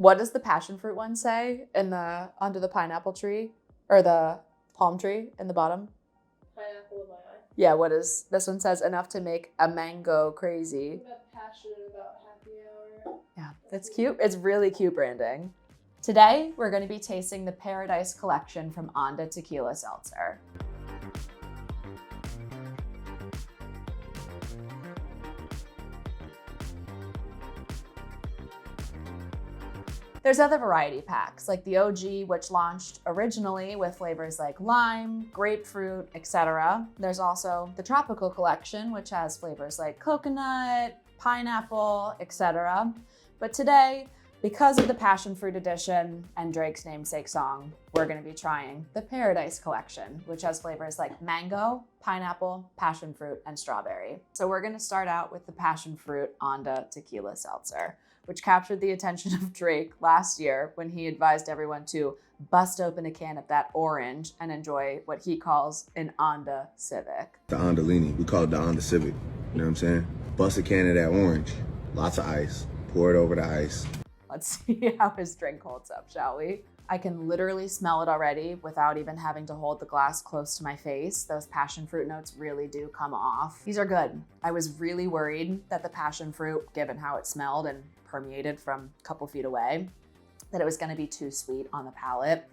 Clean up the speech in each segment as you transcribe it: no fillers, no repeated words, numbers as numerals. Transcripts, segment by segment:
What does the passion fruit one say in the under the pineapple tree or the palm tree in the bottom? Pineapple in my eye. Yeah, what is this one says? Enough to make a mango crazy. I'm not passionate about happy hour. Yeah, that's cute. It's really cute branding. Today, we're going to be tasting the Paradise Collection from Onda Tequila Seltzer. There's other variety packs, like the OG, which launched originally with flavors like lime, grapefruit, etc. There's also the Tropical Collection, which has flavors like coconut, pineapple, etc. But today, because of the Passion Fruit Edition and Drake's namesake song, we're going to be trying the Paradise Collection, which has flavors like mango, pineapple, passion fruit, and strawberry. So we're going to start out with the Passion Fruit Onda Tequila Seltzer, which captured the attention of Drake last year when he advised everyone to bust open a can of that orange and enjoy what he calls an Onda Civic. The Ondalini, we call it the Onda Civic, you know what I'm saying? Bust a can of that orange, lots of ice, pour it over the ice. Let's see how his drink holds up, shall we? I can literally smell it already without even having to hold the glass close to my face. Those passion fruit notes really do come off. These are good. I was really worried that the passion fruit, given how it smelled and permeated from a couple feet away, that it was gonna be too sweet on the palate,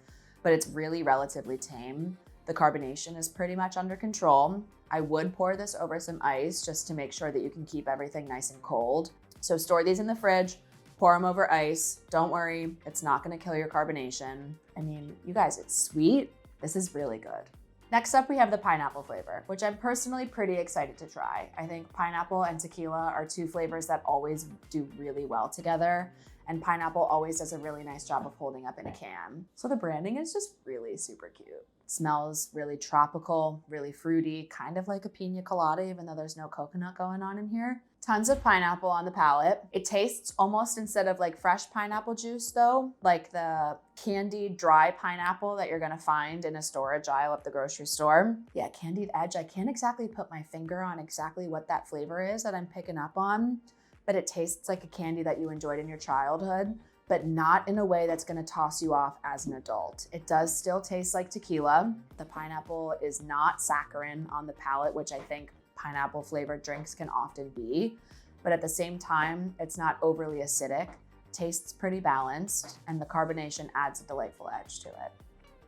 but it's really relatively tame. The carbonation is pretty much under control. I would pour this over some ice just to make sure that you can keep everything nice and cold. So store these in the fridge, pour them over ice. Don't worry, it's not gonna kill your carbonation. I mean, you guys, it's sweet. This is really good. Next up, we have the pineapple flavor, which I'm personally pretty excited to try. I think pineapple and tequila are two flavors that always do really well together, and pineapple always does a really nice job of holding up in a can. So the branding is just really super cute. It smells really tropical, really fruity, kind of like a pina colada, even though there's no coconut going on in here. Tons of pineapple on the palate. It tastes almost, instead of like fresh pineapple juice though, like the candied dry pineapple that you're gonna find in a storage aisle at the grocery store. Yeah, candied edge. I can't exactly put my finger on exactly what that flavor is that I'm picking up on, but it tastes like a candy that you enjoyed in your childhood, but not in a way that's gonna toss you off as an adult. It does still taste like tequila. The pineapple is not saccharine on the palate, which I think pineapple flavored drinks can often be, but at the same time, it's not overly acidic, tastes pretty balanced, and the carbonation adds a delightful edge to it.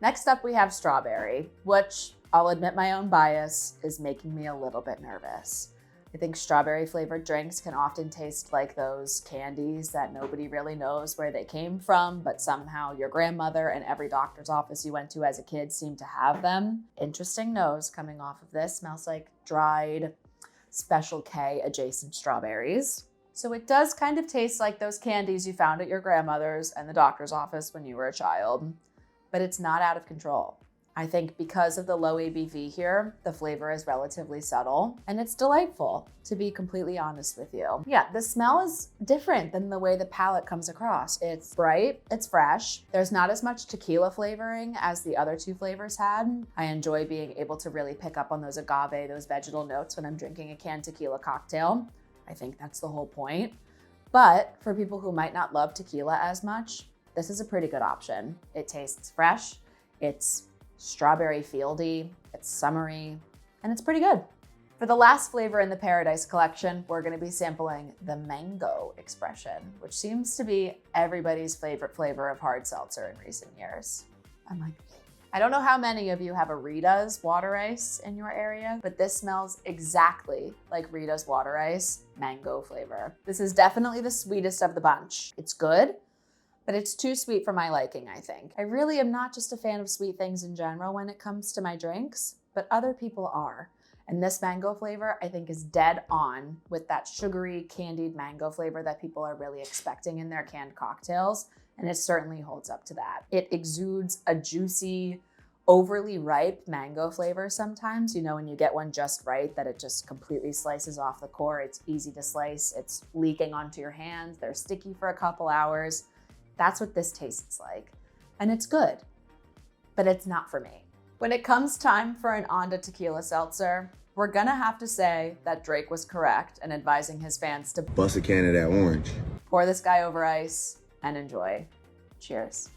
Next up, we have strawberry, which I'll admit my own bias is making me a little bit nervous. I think strawberry flavored drinks can often taste like those candies that nobody really knows where they came from, but somehow your grandmother and every doctor's office you went to as a kid seemed to have them. Interesting nose coming off of this. Smells like dried Special K adjacent strawberries. So it does kind of taste like those candies you found at your grandmother's and the doctor's office when you were a child, but it's not out of control. I think because of the low ABV here, the flavor is relatively subtle and it's delightful, to be completely honest with you. Yeah, the smell is different than the way the palate comes across. It's bright, it's fresh. There's not as much tequila flavoring as the other two flavors had. I enjoy being able to really pick up on those agave, those vegetal notes when I'm drinking a canned tequila cocktail. I think that's the whole point. But for people who might not love tequila as much, this is a pretty good option. It tastes fresh, it's strawberry fieldy, it's summery, and it's pretty good. For the last flavor in the Paradise Collection, we're gonna be sampling the mango expression, which seems to be everybody's favorite flavor of hard seltzer in recent years. I don't know how many of you have a Rita's water ice in your area, but this smells exactly like Rita's water ice, mango flavor. This is definitely the sweetest of the bunch. It's good, but it's too sweet for my liking, I think. I really am not just a fan of sweet things in general when it comes to my drinks, but other people are. And this mango flavor, I think, is dead on with that sugary candied mango flavor that people are really expecting in their canned cocktails. And it certainly holds up to that. It exudes a juicy, overly ripe mango flavor sometimes. You know, when you get one just right, that it just completely slices off the core. It's easy to slice. It's leaking onto your hands. They're sticky for a couple hours. That's what this tastes like. And it's good, but it's not for me. When it comes time for an Onda Tequila Seltzer, we're gonna have to say that Drake was correct in advising his fans to Bust a can of that orange. pour this guy over ice and enjoy. Cheers.